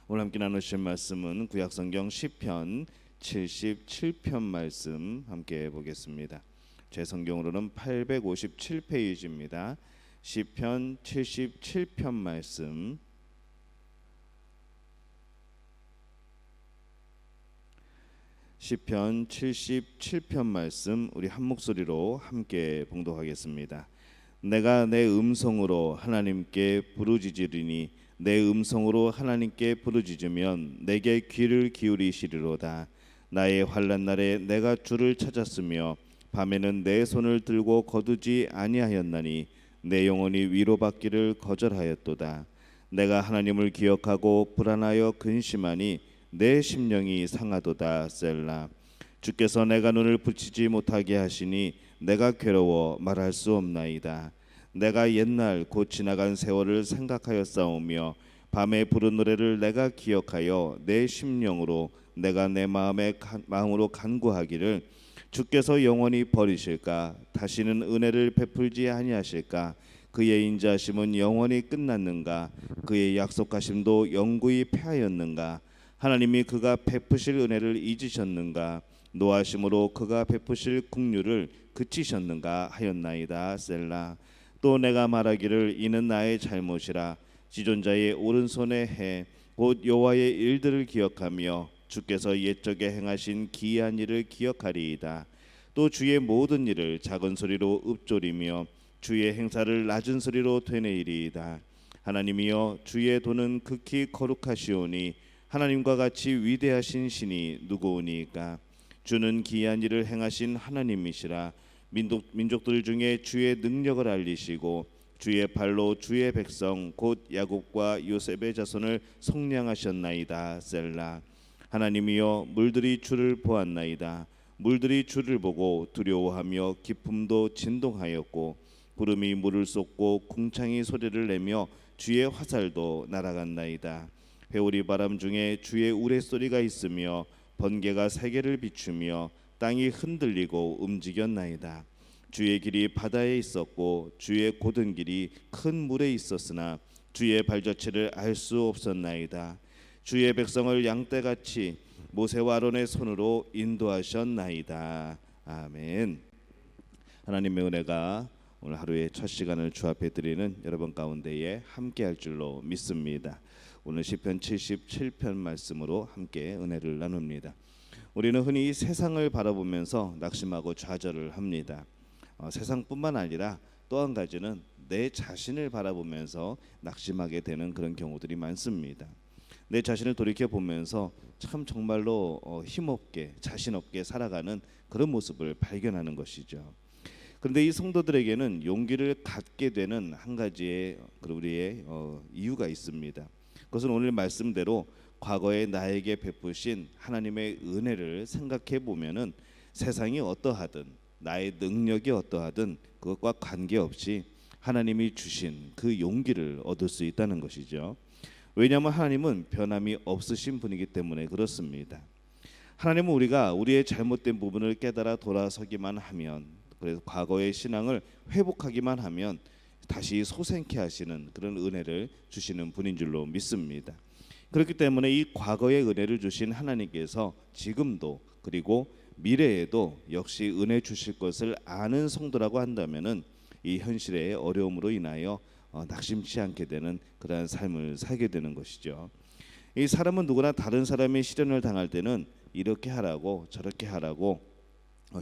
오늘 함께 나누실 말씀은 구약성경 시편 77편 말씀 함께 보겠습니다. 제 성경으로는 857페이지입니다. 시편 77편 말씀 시편 77편 말씀 우리 한 목소리로 함께 봉독하겠습니다. 내가 내 음성으로 하나님께 부르짖으리니 내 음성으로 하나님께 부르짖으면 내게 귀를 기울이시리로다. 나의 환난 날에 내가 주를 찾았으며 밤에는 내 손을 들고 거두지 아니하였나니 내 영혼이 위로받기를 거절하였도다. 내가 하나님을 기억하고 불안하여 근심하니 내 심령이 상하도다. 셀라. 주께서 내가 눈을 붙이지 못하게 하시니 내가 괴로워 말할 수 없나이다. 내가 옛날 곧 지나간 세월을 생각하여 싸우며 밤에 부른 노래를 내가 기억하여 내 심령으로 내가 내 마음으로 간구하기를 주께서 영원히 버리실까? 다시는 은혜를 베풀지 아니하실까? 그의 인자하심은 영원히 끝났는가? 그의 약속하심도 영구히 패하였는가? 하나님이 그가 베푸실 은혜를 잊으셨는가? 노하심으로 그가 베푸실 긍휼을 그치셨는가 하였나이다. 셀라. 또 내가 말하기를 이는 나의 잘못이라. 지존자의 오른손에 해 곧 여호와의 일들을 기억하며 주께서 옛적에 행하신 기이한 일을 기억하리이다. 또 주의 모든 일을 작은 소리로 읊조리며 주의 행사를 낮은 소리로 되뇌이리이다. 하나님이여, 주의 도는 극히 거룩하시오니 하나님과 같이 위대하신 신이 누구오니까? 주는 기이한 일을 행하신 하나님이시라. 민족들 중에 주의 능력을 알리시고 주의 발로 주의 백성 곧 야곱과 요셉의 자손을 속량하셨나이다. 셀라. 하나님이여, 물들이 주를 보았나이다. 물들이 주를 보고 두려워하며 기품도 진동하였고 구름이 물을 쏟고 궁창이 소리를 내며 주의 화살도 날아갔나이다. 회오리 바람 중에 주의 우레소리가 있으며 번개가 세계를 비추며 땅이 흔들리고 움직였나이다. 주의 길이 바다에 있었고 주의 곧은 길이 큰 물에 있었으나 주의 발자취를 알 수 없었나이다. 주의 백성을 양떼같이 모세와 아론의 손으로 인도하셨나이다. 아멘. 하나님의 은혜가 오늘 하루의 첫 시간을 주 앞에 드리는 여러분 가운데에 함께할 줄로 믿습니다. 오늘 시편 77편 말씀으로 함께 은혜를 나눕니다. 우리는 흔히 세상을 바라보면서 낙심하고 좌절을 합니다. 세상뿐만 아니라 또 한 가지는 내 자신을 바라보면서 낙심하게 되는 그런 경우들이 많습니다. 내 자신을 돌이켜 보면서 참 정말로 힘없게 자신 없게 살아가는 그런 모습을 발견하는 것이죠. 그런데 이 성도들에게는 용기를 갖게 되는 한 가지의 우리의 이유가 있습니다. 그것은 오늘 말씀대로 과거에 나에게 베푸신 하나님의 은혜를 생각해 보면은 세상이 어떠하든 나의 능력이 어떠하든 그것과 관계없이 하나님이 주신 그 용기를 얻을 수 있다는 것이죠. 왜냐하면 하나님은 변함이 없으신 분이기 때문에 그렇습니다. 하나님은 우리가 우리의 잘못된 부분을 깨달아 돌아서기만 하면, 그래서 과거의 신앙을 회복하기만 하면 다시 소생케 하시는 그런 은혜를 주시는 분인 줄로 믿습니다. 그렇기 때문에 이 과거의 은혜를 주신 하나님께서 지금도 그리고 미래에도 역시 은혜 주실 것을 아는 성도라고 한다면은 이 현실의 어려움으로 인하여 낙심치 않게 되는 그러한 삶을 살게 되는 것이죠. 이 사람은 누구나 다른 사람의 시련을 당할 때는 이렇게 하라고 저렇게 하라고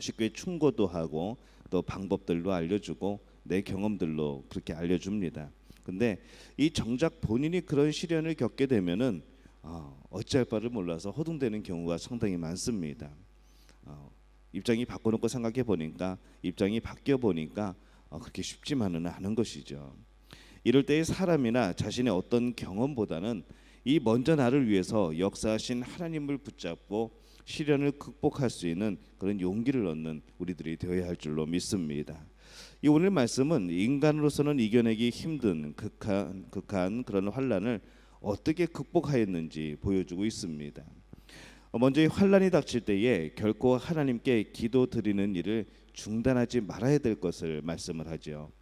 쉽게 충고도 하고 또 방법들도 알려주고 내 경험들로 그렇게 알려줍니다. 근데 이 정작 본인이 그런 시련을 겪게 되면은 어찌할 바를 몰라서 허둥대는 경우가 상당히 많습니다. 입장이 바꿔놓고 생각해 보니까 입장이 바뀌어 보니까 그렇게 쉽지만은 않은 것이죠. 이럴 때의 사람이나 자신의 어떤 경험보다는 이 먼저 나를 위해서 역사하신 하나님을 붙잡고 시련을 극복할 수 있는 그런 용기를 얻는 우리들이 되어야 할 줄로 믿습니다. 이 오늘 말씀은 인간으로서는 이겨내기 힘든 극한 그런 환난을 어떻게 극복하였는지 보여주고 있습니다. 먼저 이 환난이 닥칠 때에 결코 하나님께 기도 드리는 일을 중단하지 말아야 될 것을 말씀을 하죠.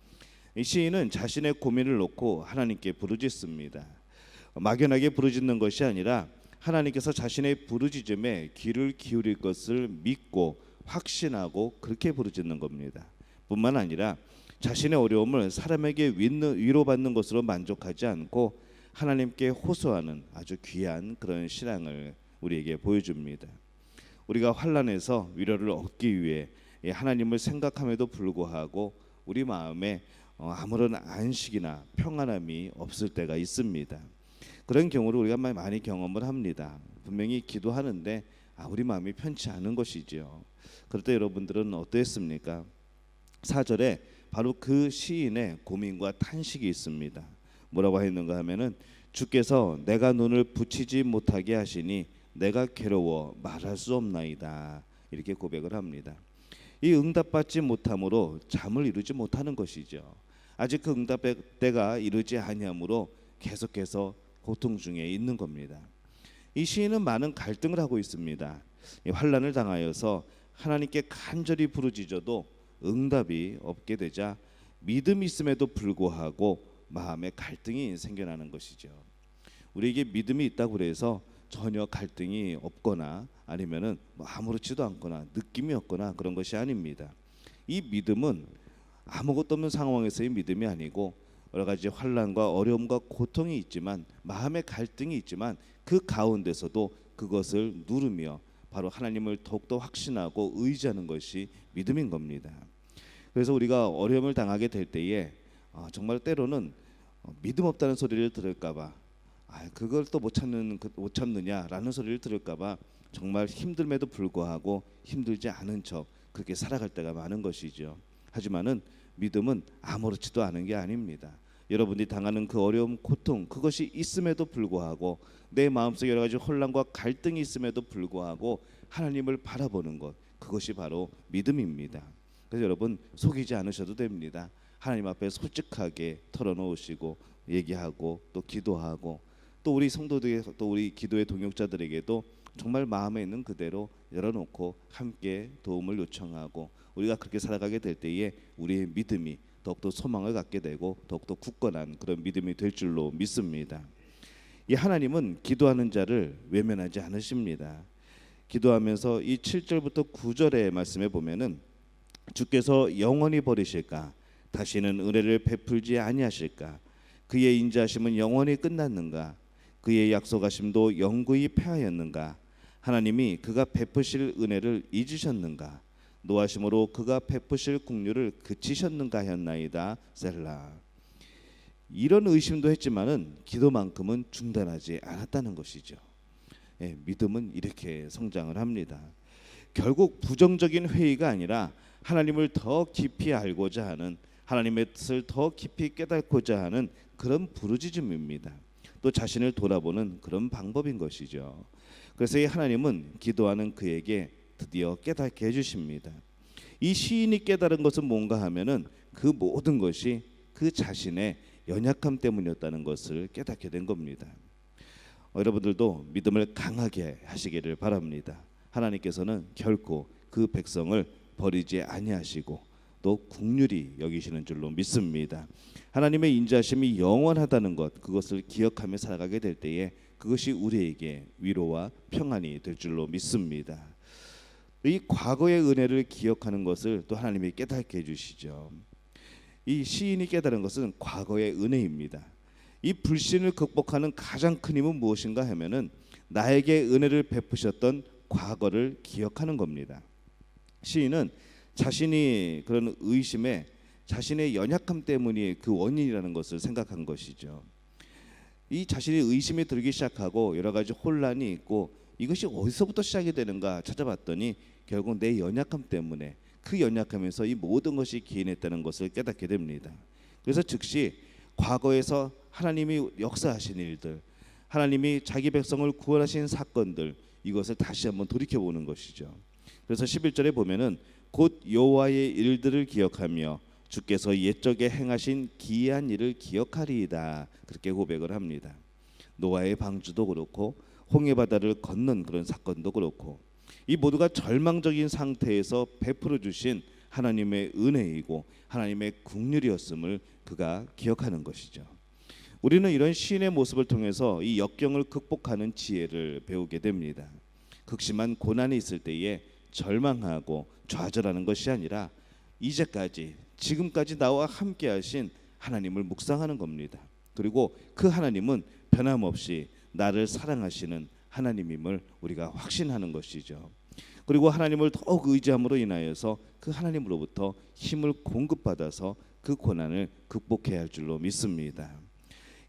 이 시인은 자신의 고민을 놓고 하나님께 부르짖습니다. 막연하게 부르짖는 것이 아니라 하나님께서 자신의 부르짖음에 귀를 기울일 것을 믿고 확신하고 그렇게 부르짖는 겁니다. 뿐만 아니라 자신의 어려움을 사람에게 위로받는 것으로 만족하지 않고 하나님께 호소하는 아주 귀한 그런 신앙을 우리에게 보여줍니다. 우리가 환난에서 위로를 얻기 위해 하나님을 생각함에도 불구하고 우리 마음에 아무런 안식이나 평안함이 없을 때가 있습니다. 그런 경우를 우리가 많이 경험을 합니다. 분명히 기도하는데 우리 마음이 편치 않은 것이지요. 그럴 때 여러분들은 어떠했습니까? 4절에 바로 그 시인의 고민과 탄식이 있습니다. 뭐라고 했는가 하면은 주께서 내가 눈을 붙이지 못하게 하시니 내가 괴로워 말할 수 없나이다. 이렇게 고백을 합니다. 이 응답받지 못함으로 잠을 이루지 못하는 것이죠. 아직 그 응답의 때가 이르지 아니하므로 계속해서 고통 중에 있는 겁니다. 이 시인은 많은 갈등을 하고 있습니다. 환난을 당하여서 하나님께 간절히 부르짖어도 응답이 없게 되자 믿음이 있음에도 불구하고 마음에 갈등이 생겨나는 것이죠. 우리에게 믿음이 있다고 해서 전혀 갈등이 없거나 아니면은 아무렇지도 않거나 느낌이 없거나 그런 것이 아닙니다. 이 믿음은 아무것도 없는 상황에서의 믿음이 아니고 여러 가지 환난과 어려움과 고통이 있지만 마음의 갈등이 있지만 그 가운데서도 그것을 누르며 바로 하나님을 더욱더 확신하고 의지하는 것이 믿음인 겁니다. 그래서 우리가 어려움을 당하게 될 때에 정말 때로는 믿음 없다는 소리를 들을까봐 그걸 또 못 참느냐라는 소리를 들을까봐 정말 힘듦에도 불구하고 힘들지 않은 척 그렇게 살아갈 때가 많은 것이죠. 하지만은 믿음은 아무렇지도 않은 게 아닙니다. 여러분이 당하는 그 어려움, 고통 그것이 있음에도 불구하고 내 마음속에 여러 가지 혼란과 갈등이 있음에도 불구하고 하나님을 바라보는 것 그것이 바로 믿음입니다. 그래서 여러분 속이지 않으셔도 됩니다. 하나님 앞에 솔직하게 털어놓으시고 얘기하고 또 기도하고 또 우리 성도들에게 또 우리 기도의 동역자들에게도 정말 마음에 있는 그대로 열어놓고 함께 도움을 요청하고 우리가 그렇게 살아가게 될 때에 우리의 믿음이 더욱더 소망을 갖게 되고 더욱더 굳건한 그런 믿음이 될 줄로 믿습니다. 이 하나님은 기도하는 자를 외면하지 않으십니다. 기도하면서 이 7절부터 9절의 말씀에 보면은 주께서 영원히 버리실까 다시는 은혜를 베풀지 아니하실까 그의 인자하심은 영원히 끝났는가 그의 약속하심도 영구히 패하였는가 하나님이 그가 베푸실 은혜를 잊으셨는가 노하심으로 그가 베푸실 긍휼을 그치셨는가 하였나이다 셀라. 이런 의심도 했지만은 기도만큼은 중단하지 않았다는 것이죠. 믿음은 이렇게 성장을 합니다. 결국 부정적인 회의가 아니라 하나님을 더 깊이 알고자 하는 하나님의 뜻을 더 깊이 깨닫고자 하는 그런 부르짖음입니다. 또 자신을 돌아보는 그런 방법인 것이죠. 그래서 이 하나님은 기도하는 그에게 드디어 깨닫게 해주십니다. 이 시인이 깨달은 것은 뭔가 하면은 그 모든 것이 그 자신의 연약함 때문이었다는 것을 깨닫게 된 겁니다. 여러분들도 믿음을 강하게 하시기를 바랍니다. 하나님께서는 결코 그 백성을 버리지 아니하시고 또 긍휼히 여기시는 줄로 믿습니다. 하나님의 인자하심이 영원하다는 것 그것을 기억하며 살아가게 될 때에 그것이 우리에게 위로와 평안이 될 줄로 믿습니다. 이 과거의 은혜를 기억하는 것을 또 하나님이 깨닫게 해주시죠. 이 시인이 깨달은 것은 과거의 은혜입니다. 이 불신을 극복하는 가장 큰 힘은 무엇인가 하면은 나에게 은혜를 베푸셨던 과거를 기억하는 겁니다. 시인은 자신이 그런 의심에 자신의 연약함 때문이 그 원인이라는 것을 생각한 것이죠. 이 자신의 의심이 들기 시작하고 여러 가지 혼란이 있고 이것이 어디서부터 시작이 되는가 찾아봤더니 결국 내 연약함 때문에 그 연약함에서 이 모든 것이 기인했다는 것을 깨닫게 됩니다. 그래서 즉시 과거에서 하나님이 역사하신 일들, 하나님이 자기 백성을 구원하신 사건들 이것을 다시 한번 돌이켜보는 것이죠. 그래서 11절에 보면은 곧 여호와의 일들을 기억하며 주께서 옛적에 행하신 기이한 일을 기억하리이다 그렇게 고백을 합니다. 노아의 방주도 그렇고 홍해 바다를 건넌 그런 사건도 그렇고 이 모두가 절망적인 상태에서 베풀어 주신 하나님의 은혜이고 하나님의 긍휼이었음을 그가 기억하는 것이죠. 우리는 이런 시인의 모습을 통해서 이 역경을 극복하는 지혜를 배우게 됩니다. 극심한 고난이 있을 때에 절망하고 좌절하는 것이 아니라 이제까지 지금까지 나와 함께 하신 하나님을 묵상하는 겁니다. 그리고 그 하나님은 변함없이 나를 사랑하시는 하나님임을 우리가 확신하는 것이죠. 그리고 하나님을 더욱 의지함으로 인하여서 그 하나님으로부터 힘을 공급받아서 그 고난을 극복해야 할 줄로 믿습니다.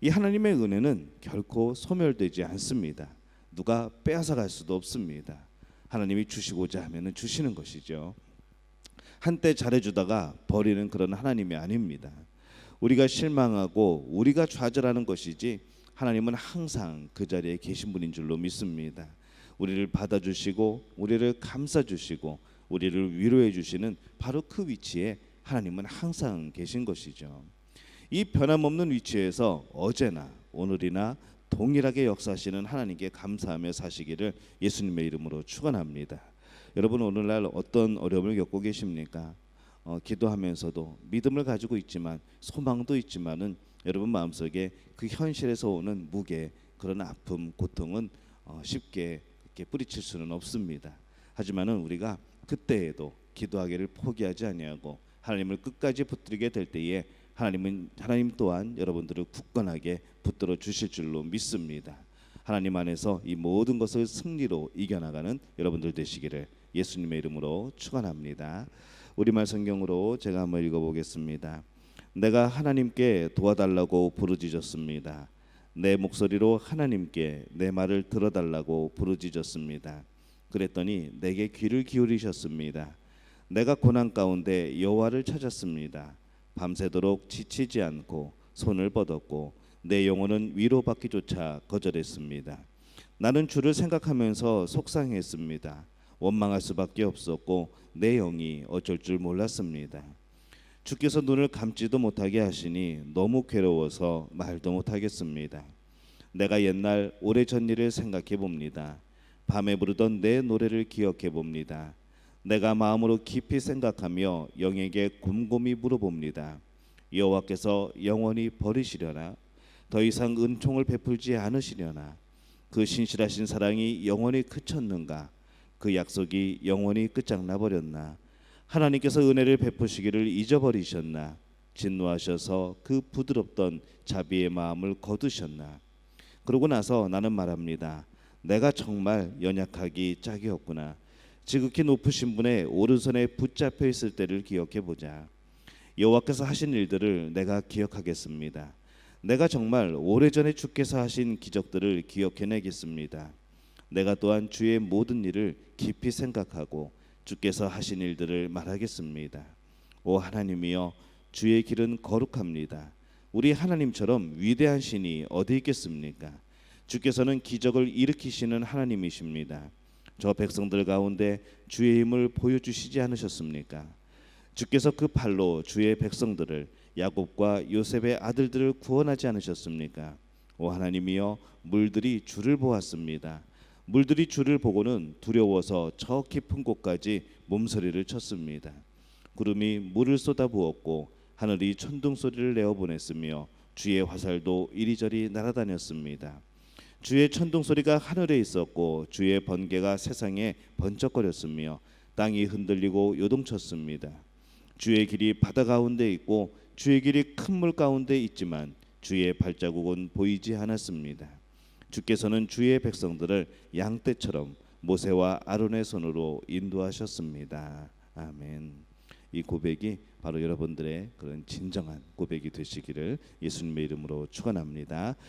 이 하나님의 은혜는 결코 소멸되지 않습니다. 누가 빼앗아 갈 수도 없습니다. 하나님이 주시고자 하면 주시는 것이죠. 한때 잘해주다가 버리는 그런 하나님이 아닙니다. 우리가 실망하고 우리가 좌절하는 것이지 하나님은 항상 그 자리에 계신 분인 줄로 믿습니다. 우리를 받아주시고 우리를 감싸주시고 우리를 위로해 주시는 바로 그 위치에 하나님은 항상 계신 것이죠. 이 변함없는 위치에서 어제나 오늘이나 동일하게 역사하시는 하나님께 감사하며 사시기를 예수님의 이름으로 축원합니다. 여러분 오늘날 어떤 어려움을 겪고 계십니까? 기도하면서도 믿음을 가지고 있지만 소망도 있지만은 여러분 마음속에 그 현실에서 오는 무게, 그런 아픔, 고통은 쉽게 이렇게 뿌리칠 수는 없습니다. 하지만은 우리가 그때에도 기도하기를 포기하지 아니하고 하나님을 끝까지 붙들게 될 때에 하나님 또한 여러분들을 굳건하게 붙들어 주실 줄로 믿습니다. 하나님 안에서 이 모든 것을 승리로 이겨나가는 여러분들 되시기를 예수님의 이름으로 축원합니다. 우리말 성경으로 제가 한번 읽어보겠습니다. 내가 하나님께 도와달라고 부르짖었습니다. 내 목소리로 하나님께 내 말을 들어달라고 부르짖었습니다. 그랬더니 내게 귀를 기울이셨습니다. 내가 고난 가운데 여호와를 찾았습니다. 밤새도록 지치지 않고 손을 뻗었고 내 영혼은 위로받기조차 거절했습니다. 나는 주를 생각하면서 속상했습니다. 원망할 수밖에 없었고 내 영이 어쩔 줄 몰랐습니다. 주께서 눈을 감지도 못하게 하시니 너무 괴로워서 말도 못하겠습니다. 내가 옛날 오래전 일을 생각해 봅니다. 밤에 부르던 내 노래를 기억해 봅니다. 내가 마음으로 깊이 생각하며 영에게 곰곰이 물어봅니다. 여호와께서 영원히 버리시려나? 더 이상 은총을 베풀지 않으시려나? 그 신실하신 사랑이 영원히 그쳤는가? 그 약속이 영원히 끝장나 버렸나? 하나님께서 은혜를 베푸시기를 잊어버리셨나? 진노하셔서 그 부드럽던 자비의 마음을 거두셨나? 그러고 나서 나는 말합니다. 내가 정말 연약하기 짝이 없구나. 지극히 높으신 분의 오른손에 붙잡혀 있을 때를 기억해 보자. 여호와께서 하신 일들을 내가 기억하겠습니다. 내가 정말 오래전에 주께서 하신 기적들을 기억해내겠습니다. 내가 또한 주의 모든 일을 깊이 생각하고 주께서 하신 일들을 말하겠습니다. 오 하나님이여, 주의 길은 거룩합니다. 우리 하나님처럼 위대한 신이 어디 있겠습니까? 주께서는 기적을 일으키시는 하나님이십니다. 저 백성들 가운데 주의 힘을 보여주시지 않으셨습니까? 주께서 그 팔로 주의 백성들을, 야곱과 요셉의 아들들을 구원하지 않으셨습니까? 오 하나님이여, 물들이 주를 보았습니다. 물들이 주를 보고는 두려워서 저 깊은 곳까지 몸서리를 쳤습니다. 구름이 물을 쏟아부었고 하늘이 천둥 소리를 내어 보냈으며 주의 화살도 이리저리 날아다녔습니다. 주의 천둥 소리가 하늘에 있었고 주의 번개가 세상에 번쩍거렸으며 땅이 흔들리고 요동쳤습니다. 주의 길이 바다 가운데 있고 주의 길이 큰 물 가운데 있지만 주의 발자국은 보이지 않았습니다. 주께서는 주의 백성들을 양떼처럼 모세와 아론의 손으로 인도하셨습니다. 아멘. 이 고백이 바로 여러분들의 그런 진정한 고백이 되시기를 예수님의 이름으로 축원합니다.